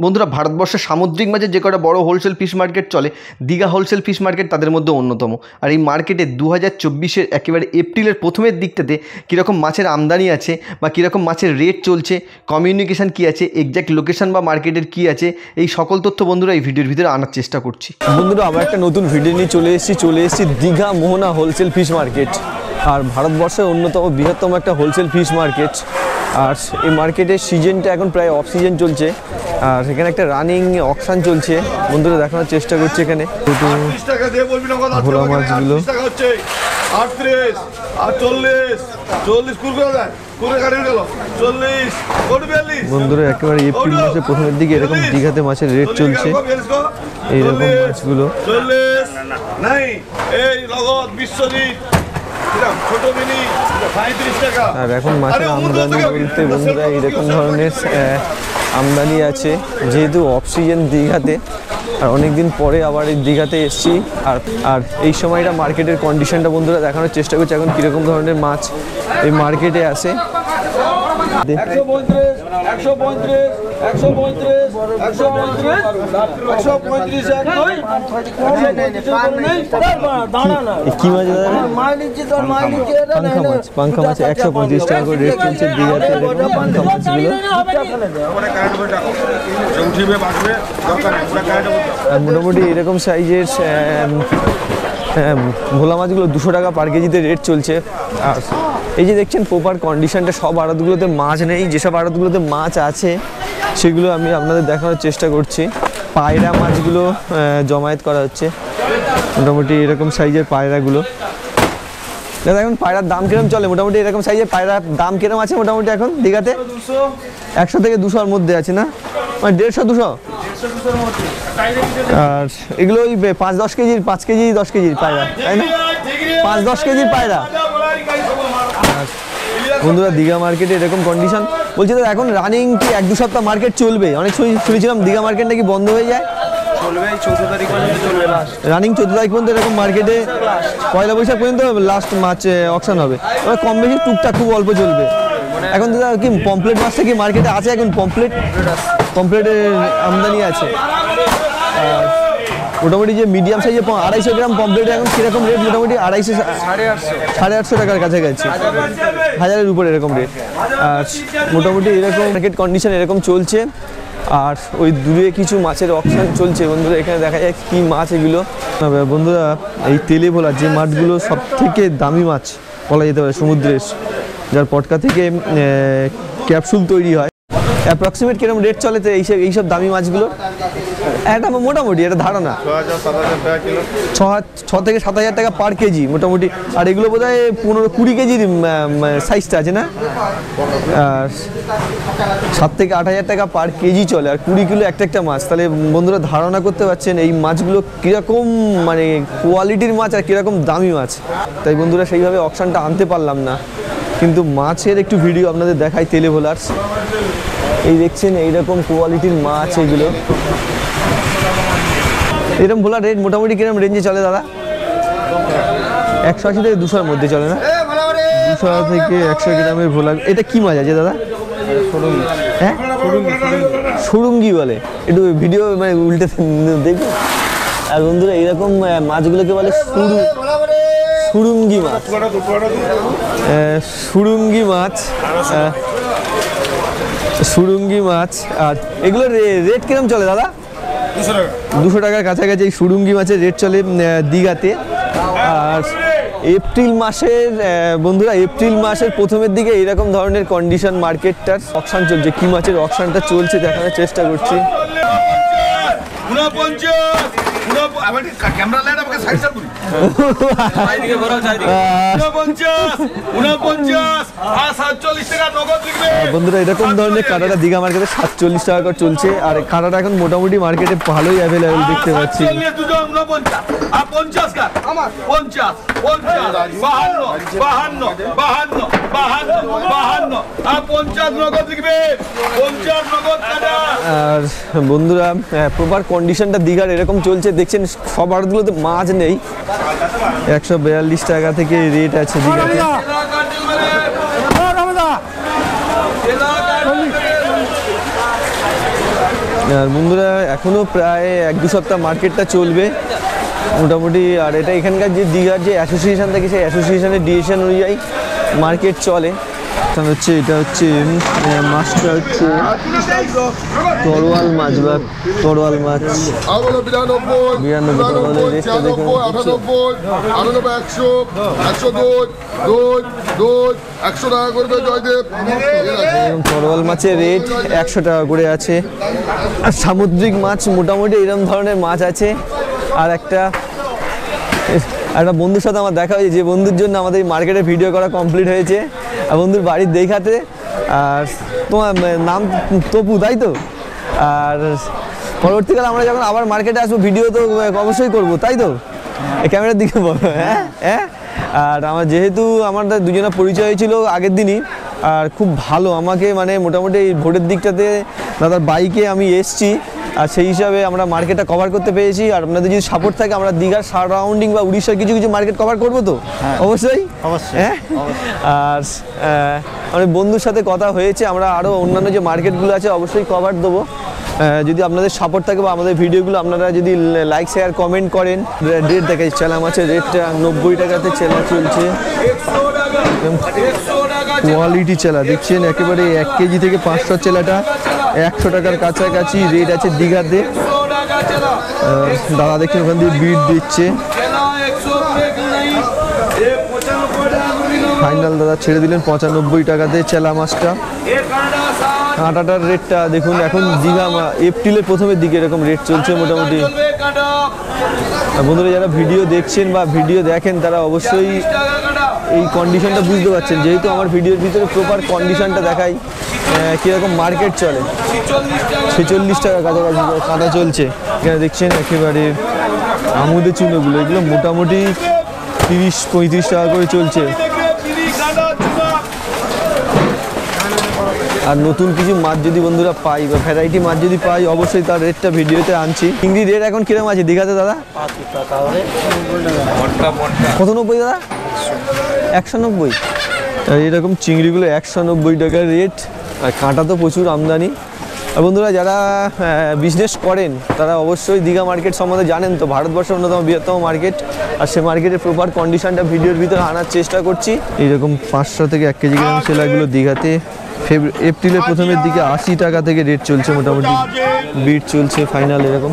বন্ধুরা, ভারতবর্ষের সামুদ্রিক মাঝে যে কটা বড় হোলসেল ফিশ মার্কেট চলে, দীঘা হোলসেল ফিশ মার্কেট তাদের মধ্যে অন্যতম। আর এই মার্কেটে 2024-এর একেবারে এপ্রিলের প্রথমের দিকটাতে কীরকম মাছের আমদানি আছে বা কীরকম মাছের রেট চলছে, কমিউনিকেশান কী আছে, এক্স্যাক্ট লোকেশান বা মার্কেটের কী আছে, এই সকল তথ্য বন্ধুরা এই ভিডিওর ভিতরে আনার চেষ্টা করছি। বন্ধুরা, আবার একটা নতুন ভিডিও নিয়ে চলে এসেছি দীঘা মোহনা হোলসেল ফিশ মার্কেট। আর ভারতবর্ষের অন্যতম বৃহত্তম একটা হোলসেল ফিশ মার্কেট। আর এই মার্কেটের সিজনটা এখন প্রায় অফ সিজন চলছে। আর এখানে একটা রানিং অকশন চলছে, বন্ধুরা দেখানোর চেষ্টা করছে। এখানে ভোলা মাছগুলো বন্ধুরা একেবারে এপ্রিল মাসের প্রথমের দিকে এরকম দীঘাতে মাছের রেট চলছে। এইরকম মাছগুলো আর এখন মাছের আমদানি বলতে বন্ধুরা এইরকম ধরনের আমদানি আছে, যেহেতু অফ সিজন দীঘাতে। আর অনেকদিন পরে আবার এই দীঘাতে এসছি। আর এই সময়টা মার্কেটের কন্ডিশনটা বন্ধুরা দেখানোর চেষ্টা করছি, এখন কীরকম ধরনের মাছ এই মার্কেটে আসে। কি মাছ দাদা? পাঙ্খা মাছ 135 টাকা করে রেট চলছে দীঘাতে। পাঙ্খা মাছগুলো আর মোটামুটি এরকম সাইজের ভোলা মাছগুলো 200 টাকা পার কেজিতে রেট চলছে। আর এই যে দেখছেন প্রপার কন্ডিশনটা, সব আড়তগুলোতে মাছ নেই। যেসব আড়তগুলোতে মাছ আছে সেগুলো আমি আপনাদের দেখানোর চেষ্টা করছি। পায়রা মাছগুলো জমায়েত করা হচ্ছে, মোটামুটি এরকম সাইজের পায়রাগুলো। দাদা এখন পায়রার দাম কিরকম চলে? মোটামুটি এরকম সাইজের পায়রার দাম কিরকম আছে মোটামুটি এখন দীঘাতে? 100 থেকে 200-র মধ্যে আছে না, মানে 150-200। আর এগুলো ওই 5-10 কেজির, 5 কেজি 10 কেজির পায়রা, তাই না? 5-10 কেজির পায়রা। বন্ধুরা দীঘা মার্কেটে এরকম কন্ডিশন। বলছি তো এখন রানিং কি 1-2 সপ্তাহ মার্কেট চলবে? অনেক শুনেছিলাম দীঘা মার্কেট নাকি বন্ধ হয়ে যায়। রানিং 14 তারিখ পর্যন্ত এরকম মার্কেটে, পয়লা বৈশাখ পর্যন্ত লাস্ট মাছ অকশন হবে। এবার কম বেশি টুকটাক খুব অল্প চলবে। এখন তো কি পমপ্লেট মাছটা কি মার্কেটে আছে? এখন পমপ্লেটের আমদানি আছে। মোটামুটি যে মিডিয়াম সাইজের 250 গ্রাম পমপ্লেট এখন কীরকম রেট? মোটামুটি 250, 850 টাকার কাছাকাছি, 1000-এর উপরে এরকম রেট। আর মোটামুটি এরকম মার্কেট কন্ডিশন এরকম চলছে। আর ওই দূরে কিছু মাছের অকশন চলছে বন্ধুরা। এখানে দেখা যায় কী মাছ এগুলো। বন্ধুরা এই তেলে ভোলা যে মাছগুলো সব থেকে দামি মাছ বলা যেতে পারে সমুদ্রের, যার পটকা থেকে ক্যাপসুল তৈরি হয়। অ্যাপ্রক্সিমেট কিরকম রেট চলে তো এইসব দামি মাছগুলো? একটা মোটামুটি একটা ধারণা 6 থেকে 7,000 টাকা পার কেজি মোটামুটি। আর এগুলো বোধ হয় 15-20 কেজির সাইজটা আছে না? আর 7 থেকে 8,000 টাকা পার কেজি চলে। আর 20 কিলো একটা মাছ। তাহলে বন্ধুরা ধারণা করতে পারছেন এই মাছগুলো কীরকম মানে কোয়ালিটির মাছ আর কীরকম দামি মাছ। তাই বন্ধুরা সেইভাবে অকশনটা আনতে পারলাম না, কিন্তু মাছের একটু ভিডিও আপনাদের দেখাই তেলে ভোলার। এই দেখছেন এইরকম কোয়ালিটির মাছ এগুলো। এরকম ভোলা রেট মোটামুটি কিরকম রেঞ্জে চলে দাদা? 180 থেকে 200-এর মধ্যে চলে না? 200 থেকে 100 গ্রামের ভোলা। এটা কি মাছ আছে দাদা? হ্যাঁ, সুরুঙ্গি বলে। একটু ভিডিও মানে উল্টে দেখবেন। আর বন্ধুরা এইরকম মাছগুলোকে বলে সুরুঙ্গি মাছ। সুরুঙ্গি মাছ, সুরুঙ্গি মাছ। আর এগুলোর রেট কিরম চলে দাদা? 200 টাকার কাছাকাছি এই সুরুঙ্গি মাছের রেট চলে দীঘাতে। আর এপ্রিল মাসের বন্ধুরা এপ্রিল মাসের প্রথমের দিকে এইরকম ধরনের কন্ডিশন মার্কেটটার অকশন চলছে। কি মাছের অকশনটা চলছে দেখানোর চেষ্টা করছি। বন্ধুরা এরকম ধরনের কাঁটাটা দীঘা মার্কেটে 47 টাকা করে চলছে। আর কাঁটাটা এখন মোটামুটি মার্কেটে ভালোই অ্যাভেলেবেল দেখতে পাচ্ছি। আর বন্ধুরা প্রপার কন্ডিশনটা দীঘার এরকম চলছে। দেখছেন সব আড়তগুলোতে মাছ নেই। 142 টাকা থেকে রেট আছে দীঘাতে। আর বন্ধুরা এখনও প্রায় 1-2 সপ্তাহ মার্কেটটা চলবে মোটামুটি। আর এটা এখানকার যে দীঘার যে অ্যাসোসিয়েশন থাকে সেই অ্যাসোসিয়েশনের ডিসিশন অনুযায়ী মার্কেট চলে। হচ্ছে এটা হচ্ছে মাছটা হচ্ছে তরোয়াল মাছ বা তরোয়াল মাছ 92 তরোয়ালের রেটটা দেখুন। তরোয়াল মাছের রেট 100 টাকা করে আছে। আর সামুদ্রিক মাছ মোটামুটি এরকম ধরনের মাছ আছে। আর একটা বন্ধুর সাথে আমার দেখা হয়েছে, যে বন্ধুর জন্য আমাদের এই মার্কেটে ভিডিও করা কমপ্লিট হয়েছে, আর বন্ধুর বাড়ির দেখাতে। আর তোমার নাম তপু, তাই তো? আর পরবর্তীকালে আমরা যখন আবার মার্কেটে আসবো ভিডিও তো অবশ্যই করবো, তাই তো? এই ক্যামেরার দিকে বলো। হ্যাঁ। আর আমার যেহেতু আমাদের দুজনের পরিচয় হয়েছিল আগের দিনই, আর খুব ভালো আমাকে মানে মোটামুটি এই ভোরের দিকটাতে দাদার বাইকে আমি এসছি, আর সেই হিসাবে আমরা মার্কেটটা কভার করতে পেরেছি। আর আপনাদের যদি সাপোর্ট থাকে আমরা দীঘার সারাউন্ডিং বা উড়িষ্যার কিছু কিছু মার্কেট কভার করবো তো অবশ্যই। হ্যাঁ। আর আমার বন্ধুর সাথে কথা হয়েছে, আমরা আরও অন্যান্য যে মার্কেটগুলো আছে অবশ্যই কভার দেবো যদি আপনাদের সাপোর্ট থাকে বা আমাদের ভিডিওগুলো আপনারা যদি লাইক শেয়ার কমেন্ট করেন। রেট দেখাই, চেলা মাছের রেটটা 90 টাকাতে চেলা চলছে। কোয়ালিটি চেলা দেখছেন, একেবারে 1 কেজি থেকে 500 চেলাটা 100 টাকার কাছাকাছি রেট আছে দীঘাতে। দাদা দেখছেন ওখান দিয়ে বিট দিচ্ছে। ফাইনাল দাদা ছেড়ে দিলেন 95 টাকাতে চেলা মাছটা। কাঁটাটার রেটটা দেখুন, এখন দীঘা এপ্রিলের প্রথমের দিকে এরকম রেট চলছে মোটামুটি। বন্ধুরা যারা ভিডিও দেখছেন বা ভিডিও দেখেন তারা অবশ্যই এই কন্ডিশনটা বুঝতে পারছেন, যেহেতু আমার ভিডিওর ভিতরে প্রপার কন্ডিশনটা দেখাই কীরকম মার্কেট চলে। 46 টাকা কাছাকাছি কাঁটা চলছে। এখানে দেখছেন একেবারে আমুদের চুনোগুলো, এগুলো মোটামুটি 30-35 টাকা করে চলছে। আর নতুন কিছু মাছ যদি বন্ধুরা পাই বা ভ্যারাইটি মাছ যদি পাই অবশ্যই তার রেটটা ভিডিওতে আনছি। চিংড়ি রেট এখন কিরকম আছে দীঘাতে দাদা? কত 90 দাদা? 190। আর এরকম চিংড়িগুলো 190 টাকার রেট। আর কাঁটা তো প্রচুর আমদানি। আর বন্ধুরা যারা বিজনেস করেন তারা অবশ্যই দীঘা মার্কেট সম্বন্ধে জানেন তো, ভারতবর্ষের অন্যতম বৃহত্তম মার্কেট। আর সে মার্কেটের প্রপার কন্ডিশনটা ভিডিওর ভিতরে আনার চেষ্টা করছি। এইরকম 500 থেকে 1 কেজি গ্রাম সেলাগুলো দীঘাতে এপ্রিলের প্রথমের দিকে 80 টাকা থেকে রেট চলছে মোটামুটি। বিট চলছে ফাইনাল এরকম।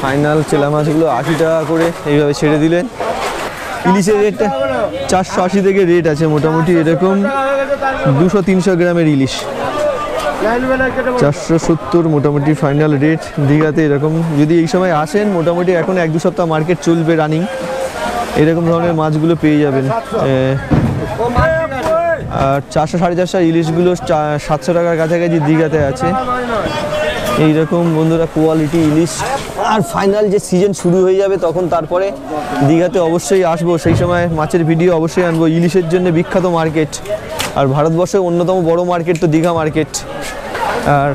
ফাইনাল চেলা মাছগুলো 80 টাকা করে এইভাবে ছেড়ে দিলেন। ইলিশের রেটটা 480 থেকে রেট আছে মোটামুটি এরকম 200-300 গ্রামের ইলিশ 470 মোটামুটি ফাইনাল রেট দীঘাতে এরকম। যদি এই সময় আসেন মোটামুটি এখন 1-2 সপ্তাহ মার্কেট চলবে রানিং, এরকম ধরনের মাছগুলো পেয়ে যাবেন। আর 400-450 ইলিশগুলো 700 টাকার কাছাকাছি দীঘাতে আছে এইরকম বন্ধুরা কোয়ালিটি ইলিশ। আর ফাইনাল যে সিজন শুরু হয়ে যাবে তখন তারপরে দীঘাতে অবশ্যই আসবো, সেই সময় মাছের ভিডিও অবশ্যই আনবো। ইলিশের জন্য বিখ্যাত মার্কেট, আর ভারতবর্ষের অন্যতম বড় মার্কেট তো দীঘা মার্কেট। আর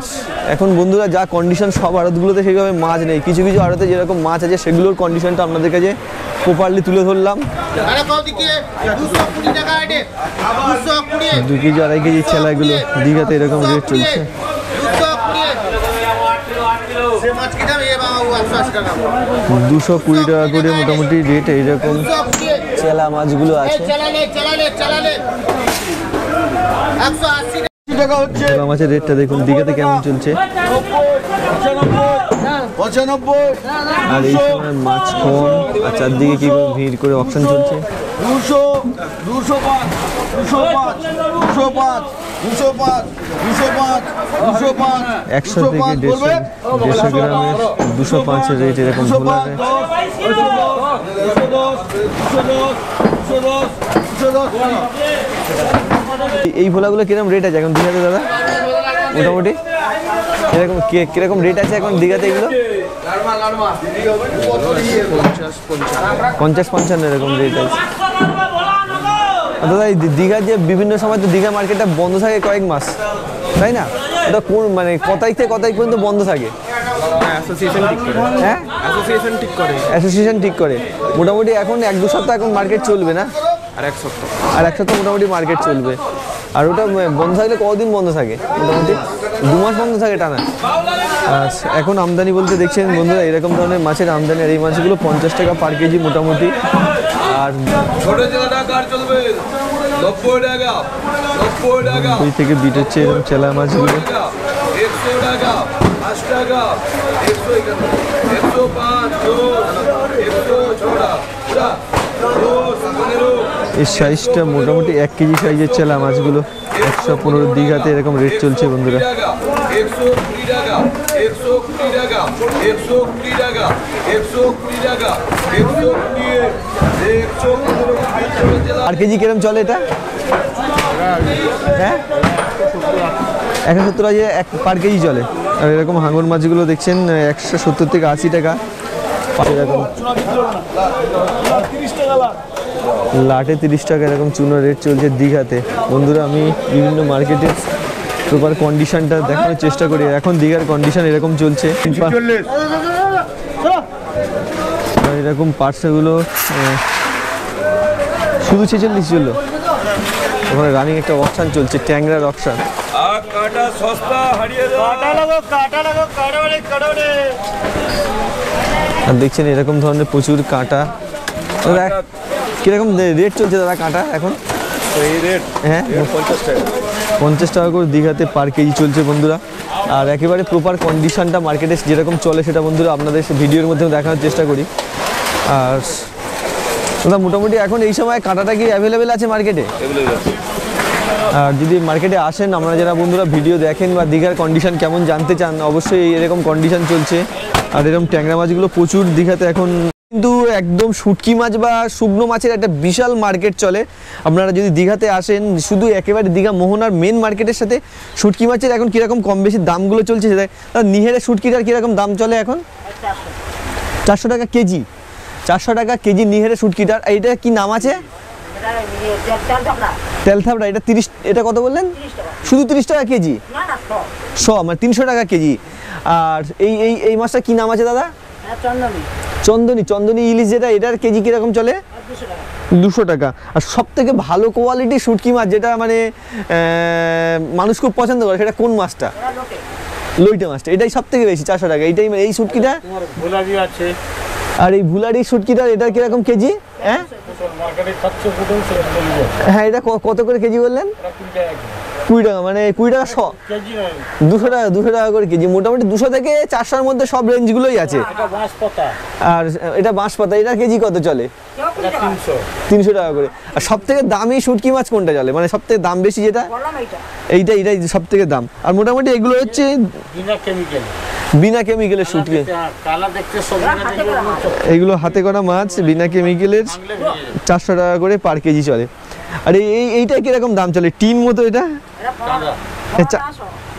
এখন বন্ধুরা যা কন্ডিশন সব আড়তগুলোতে সেইভাবে মাছ নেই, কিছু কিছু আড়তে যেরকম মাছ আছে সেগুলোর কন্ডিশনটা আপনাদের কাছে প্রপারলি তুলে ধরলাম। 2 কেজি 2.5 কেজি ছেলাগুলো দীঘাতে এরকম রেট চলছে। 220 টাকা করে মোটামুটি রেট এইরকম চেলা মাছগুলো আছে। চেলা মাছের রেটটা দেখুন দীঘাতে কেমন চলছে। আর এই সময় মাছ কম, আর চারদিকে কি ভিড় করে অকশন চলছে। 100 থেকে 150 গ্রামের 205 রেট এরকম ভোলা রেট। এই ভোলাগুলো কিরকম রেট আছে এখন দীঘাতে দাদা মোটামুটি? এরকম কিরকম রেট আছে এখন দীঘাতে এগুলো? 50-55 এরকম রেট আছে। দাদা এই দীঘার যে বিভিন্ন সময় তো দীঘা মার্কেটটা বন্ধ থাকে কয়েক মাস, তাই না? এটা কোন মানে কত তারিখ থেকে কত তারিখ পর্যন্ত বন্ধ থাকে? হ্যাঁ অ্যাসোসিয়েশন ঠিক করে। মোটামুটি এখন 1-2 সপ্তাহ এখন মার্কেট চলবে না? আর এক সপ্তাহ মোটামুটি মার্কেট চলবে। আর ওটা বন্ধ থাকলে কতদিন বন্ধ থাকে? মোটামুটি 2 মাস বন্ধ থাকে টানা। আর এখন আমদানি বলতে দেখছেন বন্ধুরা এরকম ধরনের মাছের আমদানি, আর এই মাছগুলো 50 টাকা পার কেজি মোটামুটি। আর ওই থেকে বিট হচ্ছে এরকম চেলা মাছগুলো। এই সাইজটা মোটামুটি 1 কেজি সাইজের চেলা মাছগুলো 115 দীঘাতে এরকম রেট চলছে বন্ধুরা। আর কেজি কিরম চলে এটা? হ্যাঁ 170 পার কেজি চলে। আর এরকম হাঙর মাছগুলো দেখছেন 170 থেকে 80 টাকা এরকম। লাটে 30 টাকা এরকম চুনো রেট চলছে দীঘাতে বন্ধুরা। আমি বিভিন্ন মার্কেটের প্রপার কন্ডিশনটা দেখানোর চেষ্টা করি। এখন দীঘার কন্ডিশন এরকম চলছে। এরকম পার্সেগুলো শুধু 46 চললো। ওখানে রানিং একটা অকশন চলছে, ট্যাংরার অকশন। আর দেখছেন এরকম ধরনের প্রচুর কাঁটা। কিরকম রেট চলছে দাদা কাঁটা এখন? হ্যাঁ 50 টাকা করে দীঘাতে পার কেজি চলছে বন্ধুরা। আর একেবারে প্রপার কন্ডিশনটা মার্কেটে যেরকম চলে সেটা বন্ধুরা আপনাদের ভিডিওর মধ্যে দেখানোর চেষ্টা করি। আর মোটামুটি এখন এই সময় কাঁটাটা কি অ্যাভেলেবেল আছে মার্কেটে? আর যদি মার্কেটে আসেন, আমরা যারা বন্ধুরা ভিডিও দেখেন বা দীঘার কন্ডিশন কেমন জানতে চান, অবশ্যই এরকম কন্ডিশন চলছে। আর এরকম ট্যাংরা মাছগুলো প্রচুর দীঘাতে এখন। কিন্তু একদম শুটকি মাছ বা শুকনো মাছের একটা বিশাল মার্কেট চলে। আপনারা যদি দীঘাতে আসেন, শুধু একেবারে দীঘা মোহনার মেন মার্কেটের সাথে শুটকি মাছের এখন কীরকম কম বেশি দামগুলো চলছে সেটা। নিহেরে শুটকিটার কীরকম দাম চলে এখন? 400 টাকা কেজি। 400 টাকা কেজি নিহেরে শুটকিটার। এটা কি নাম আছে? তেলথাবড়া। এটা 30, এটা কত বললেন? শুধু 30 টাকা কেজি? 100 মানে 300 টাকা কেজি। আর এই মাছটা কি নাম আছে দাদা? চন্দনী ইলিশ যেটা, এটার কেজি কিরকম চলে? 200 টাকা। আর সব থেকে ভালো কোয়ালিটি শুটকি মাছ যেটা মানে মানুষ খুব পছন্দ করে সেটা কোন মাছটা? লইটা মাছটা। এটাই সব থেকে বেশি 400 টাকা। এইটাই এই শুটকিটা। আর এই ভুলারি শুটকিটার এটার কিরকম কেজি? হ্যাঁ হ্যাঁ এটা কত করে কেজি বললেন? 20 টাকা মানে 20 টাকা 100, 200 টাকা করে কেজি। মোটামুটি 200 থেকে 400-র মধ্যে সব রেঞ্জগুলোই আছে। আর এটা বাঁশপাতা, এটার কেজি কত চলে? 300 টাকা করে। আর সব থেকে দামি শুটকি মাছ কোনটা চলে, মানে সব থেকে দাম বেশি যেটা? এইটাই সব থেকে দাম। আর মোটামুটি এগুলো হচ্ছে বিনা কেমিক্যালের শুটকি। এগুলো হাতে করা মাছ বিনা কেমিক্যালের 400 টাকা করে পার কেজি চলে। আর এইটা কিরকম দাম চলে? টিন মতো এটা?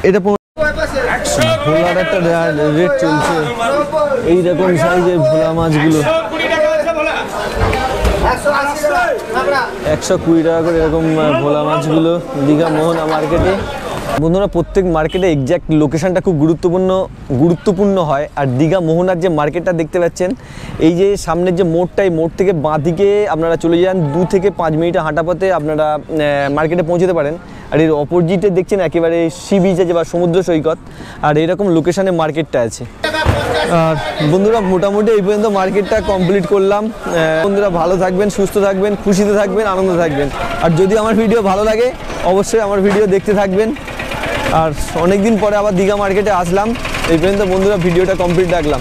এটা ভোলার একটা রেট চলছে। এইরকম সাইজের ভোলা মাছগুলো 120 টাকা করে এরকম ভোলা মাছগুলো দীঘা মোহনা মার্কেটে। বন্ধুরা প্রত্যেক মার্কেটে এক্স্যাক্ট লোকেশনটা খুব গুরুত্বপূর্ণ হয়। আর দীঘা মোহনার যে মার্কেটটা দেখতে পাচ্ছেন, এই যে সামনের যে মোড়টা, এই মোড় থেকে বাঁ দিকে আপনারা চলে যান, 2 থেকে 5 মিনিট হাঁটা পথে আপনারা মার্কেটে পৌঁছতে পারেন। আর এর অপোজিটে দেখছেন একেবারে সি বিচ আছে বা সমুদ্র সৈকত। আর এরকম লোকেশনে মার্কেটটা আছে। আর বন্ধুরা মোটামুটি এই পর্যন্ত মার্কেটটা কমপ্লিট করলাম। বন্ধুরা ভালো থাকবেন, সুস্থ থাকবেন, খুশিতে থাকবেন, আনন্দ থাকবেন। আর যদি আমার ভিডিও ভালো লাগে অবশ্যই আমার ভিডিও দেখতে থাকবেন। আর অনেকদিন পরে আবার দীঘা মার্কেটে আসলাম। এই পর্যন্ত বন্ধুরা ভিডিওটা কমপ্লিট রাখলাম।